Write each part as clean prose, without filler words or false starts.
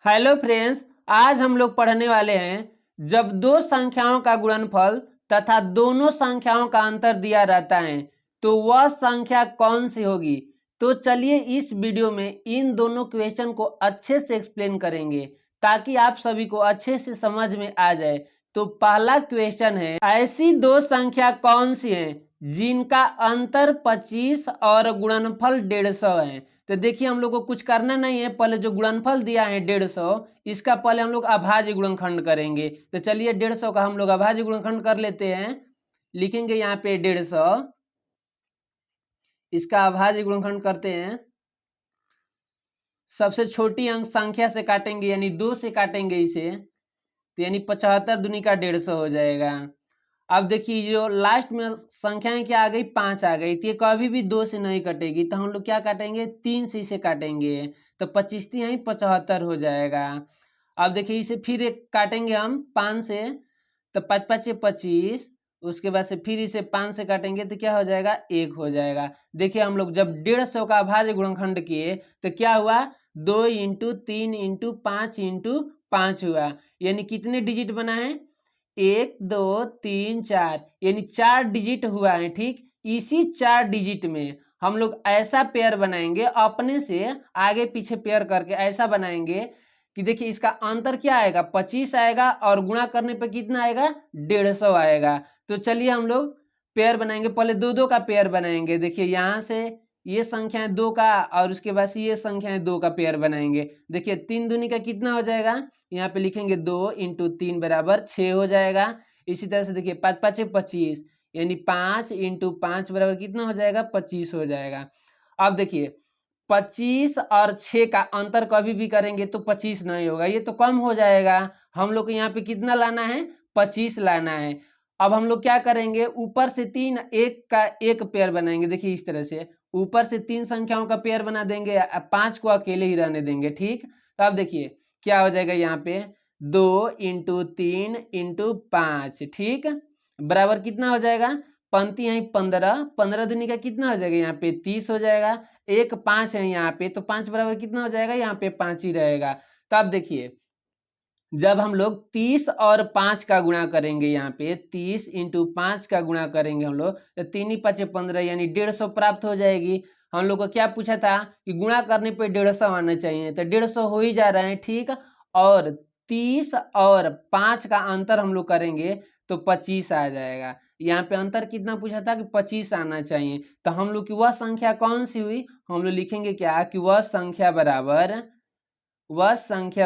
Hello friends, आज हम लोग पढ़ने वाले हैं जब दो संख्याओं का गुणनफल तथा दोनों संख्याओं का अंतर दिया रहता है तो वह संख्या कौन सी होगी। तो चलिए इस वीडियो में इन दोनों क्वेश्चन को अच्छे से एक्सप्लेन करेंगे ताकि आप सभी को अच्छे से समझ में आ जाए। तो पहला क्वेश्चन है, ऐसी दो संख्या कौन सी हैं जिनका अंतर 25 और गुणनफल 150 है। तो देखिए हम लोग को कुछ करना नहीं है, पहले जो गुणनफल दिया है 150 इसका पहले हम लोग अभाज्य गुणनखंड करेंगे। तो चलिए 150 का हम लोग अभाज्य गुणनखंड कर लेते हैं। लिखेंगे यहाँ पे 150, इसका अभाज्य गुणनखंड करते हैं। सबसे छोटी अंक संख्या से काटेंगे यानी 2 से काटेंगे इसे, तो यानी 75 दूनी का 150 हो जाएगा। अब देखिए जो लास्ट में संख्याएं क्या आ गई, 5 आ गई, तो ये कभी भी 2 से नहीं कटेगी, तो हम लोग क्या काटेंगे, 3 से इसे काटेंगे, तो 25 यहीं 75 हो जाएगा। अब देखिए इसे फिर एक काटेंगे हम 5 से, तो 5 5 25, उसके बाद से फिर इसे 5 से काटेंगे तो क्या हो जाएगा, 1 हो जाएगा। देखिए हम लोग जब 150 का अभाज्य गुणनखंड किए तो क्या हुआ, 2 × 3 × 5 × 5 हुआ, यानी कितने डिजिट बना है, 1 2 3 4, यानी 4 डिजिट हुआ है। ठीक, इसी 4 डिजिट में हम लोग ऐसा पेयर बनाएंगे, अपने से आगे पीछे पेयर करके ऐसा बनाएंगे कि देखिए इसका अंतर क्या आएगा, 25 आएगा और गुणा करने पे कितना आएगा, 150 आएगा। तो चलिए हम लोग पेयर बनाएंगे, पहले दो दो का पेयर बनाएंगे। देखिए यहाँ से ये संख्या है 2 का और उसके बाद से ये संख्या है 2 का पेयर बनाएंगे। देखिए 3 दूनी का कितना हो जाएगा, यहाँ पे लिखेंगे 2 × 3 बराबर 6 हो जाएगा। इसी तरह से देखिए 5 5 25, यानी 5 × 5 बराबर कितना हो जाएगा, 25 हो जाएगा। अब देखिए 25 और 6 का अंतर कभी भी करेंगे तो 25 नहीं होगा, ये तो कम हो जाएगा। हम लोग को यहाँ पे कितना लाना है, 25 लाना है। अब हम लोग क्या करेंगे, ऊपर से 3 एक का एक पेयर बनाएंगे। देखिए इस तरह से ऊपर से 3 संख्याओं का पेयर बना देंगे, 5 को अकेले ही रहने देंगे। ठीक, तो अब देखिए क्या हो जाएगा, यहाँ पे 2 × 3 × 5, ठीक, बराबर कितना हो जाएगा, पंक्ति यहीं 15, 15 दूनी का कितना हो जाएगा, यहाँ पे 30 हो जाएगा। एक 5 है यहाँ पे, तो 5 बराबर कितना हो जाएगा, यहाँ पे 5 ही रहेगा। तो अब देखिए जब हम लोग 30 और 5 का गुणा करेंगे, यहाँ पे 30 × 5 का गुणा करेंगे हम लोग, तो 3 × 5 = 15, यानी 150 प्राप्त हो जाएगी। हम लोग को क्या पूछा था कि गुणा करने पे 150 आना चाहिए, तो 150 हो ही जा रहा है। ठीक, और 30 और 5 का अंतर हम लोग करेंगे तो 25 आ जाएगा। यहाँ पे अंतर कितना पूछा था कि 25 आना चाहिए, तो हम लोग की वह संख्या कौन सी हुई, हम लोग लिखेंगे क्या कि वह संख्या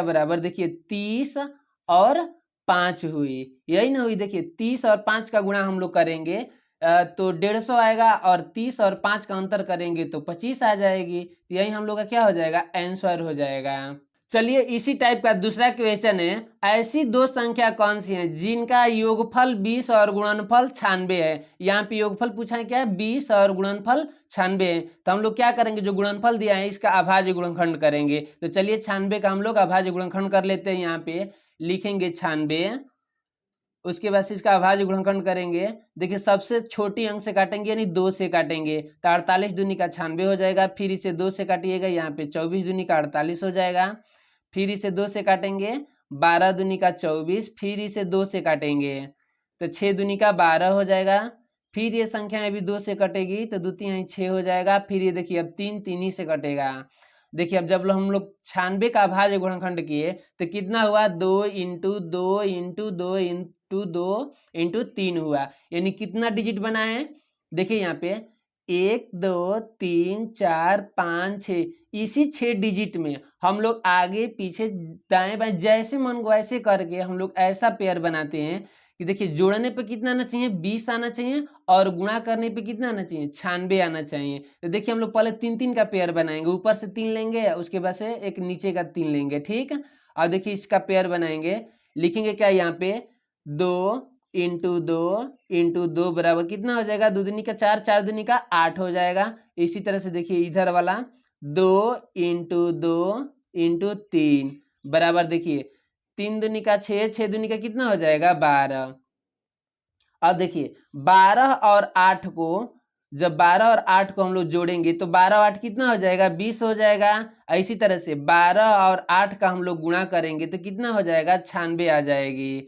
बराबर देखिए 30 और 5 हुई, यही ना हुई। देखिए 30 और 5 का गुणा हम लोग करेंगे तो 150 आएगा, और 30 और 5 का अंतर करेंगे तो 25 आ जाएगी। यही हम लोग का क्या हो जाएगा, आंसर हो जाएगा। चलिए इसी टाइप का दूसरा क्वेश्चन है, ऐसी दो संख्या कौन सी हैं जिनका योगफल 20 और गुणनफल 96 है। यहाँ पे योगफल पूछा है क्या है, 20 और गुणनफल 96 है। तो हम लोग क्या करेंगे, जो गुणनफल दिया है इसका अभाज्य गुणनखंड करेंगे। तो चलिए 96 का हम लोग अभाज्य गुणनखंड कर लेते हैं। यहाँ पे लिखेंगे 96, उसके बाद इसका अभाज्य गुणनखंड करेंगे। देखिए सबसे छोटी अंक से काटेंगे यानी 2 से काटेंगे, तो 48 दूनी का 96 हो जाएगा। फिर इसे 2 से काटिएगा, यहाँ पे 24 दूनी का 48 हो जाएगा। फिर इसे 2 से काटेंगे, 12 दूनी का 24, फिर इसे 2 से काटेंगे तो 6 दूनी का 12 हो जाएगा। फिर ये संख्या अभी 2 से कटेगी तो 2 3 6 हो जाएगा। फिर ये देखिए अब 3 3 ही से कटेगा। देखिए अब जब हम लोग 96 का अभाज्य गुणनखंड किए तो कितना हुआ, 2 × 2 × 2 × 2 × 3 हुआ, यानी कितना डिजिट बना है। देखिए यहाँ पे 1 2 3 4 5 6, इसी 6 डिजिट में हम लोग आगे पीछे दाएं बाएं जैसे मन को ऐसे करके हम लोग ऐसा पेयर बनाते हैं कि देखिए जोड़ने पे कितना आना चाहिए, 20 आना चाहिए, और गुणा करने पे कितना आना चाहिए, 96 आना चाहिए। तो देखिए हम लोग पहले 3 3 का पेयर बनाएंगे, ऊपर से 3 लेंगे, उसके बाद से एक नीचे का 3 लेंगे। ठीक, और देखिए इसका पेयर बनाएंगे, लिखेंगे क्या यहाँ पे 2 × 2 × 2 बराबर कितना हो जाएगा, 2 दूनी का 4, 4 दूनी का 8 हो जाएगा। इसी तरह से देखिए इधर वाला 2 × 2 × 3 बराबर देखिए 3 दूनी का 6, 6 दूनी का कितना हो जाएगा, 12। अब देखिए 12 और 8 को जब 12 और 8 को हम लोग जोड़ेंगे तो 12 और 8 कितना हो जाएगा, 20 हो जाएगा। इसी तरह से 12 और 8 का हम लोग गुणा करेंगे तो कितना हो जाएगा, 96 आ जाएगी।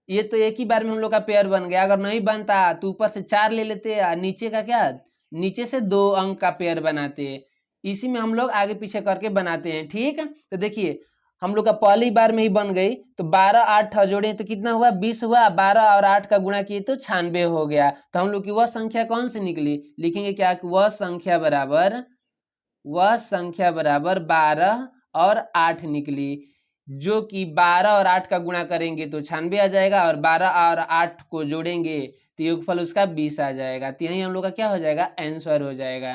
ये तो एक ही बार में हम लोग का पेयर बन गया। अगर नहीं बनता तो ऊपर से 4 ले लेते और नीचे का क्या, नीचे से 2 अंक का पेयर बनाते। इसी में हम लोग आगे पीछे करके बनाते हैं। ठीक, तो देखिए हम लोग का पहली बार में ही बन गई। तो 12 8 जोड़े तो कितना हुआ, 20 हुआ। 12 और 8 का गुणा किए तो 96 हो गया। तो हम लोग की वह संख्या कौन सी निकली, लिखेंगे क्या कि वह संख्या बराबर 12 और 8 निकली। जो कि 12 और 8 का गुणा करेंगे तो 96 आ जाएगा और 12 और 8 को जोड़ेंगे तो योगफल उसका 20 आ जाएगा। तो यही हम लोग का क्या हो जाएगा, आंसर हो जाएगा।